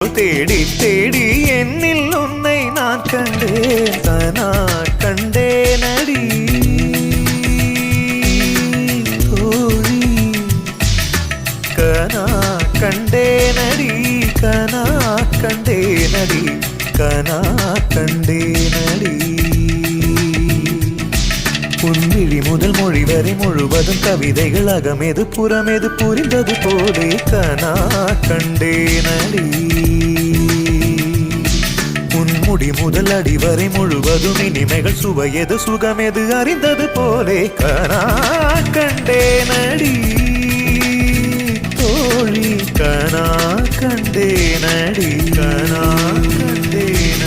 தேடி தேடி என்னில் உன்னை நான் கண்டேன் தானா கண்டேனடி தோழி கனா கண்டேனடி கனா கண்டேனடி கனா கண்டேனடி உன்விழி முதல் மொழி வரை முழுவதும் கவிதைகள் அகமெது புறமெது புரிந்தது போலே கனா கண்டேனடி உன்முடி முதல் அடி வரை முழுவதும் இனிமைகள் சுவையது சுகமெது அறிந்தது போலே கனா கண்டேனடி தோழி கனா கண்டேனடி கனா கண்டேனடி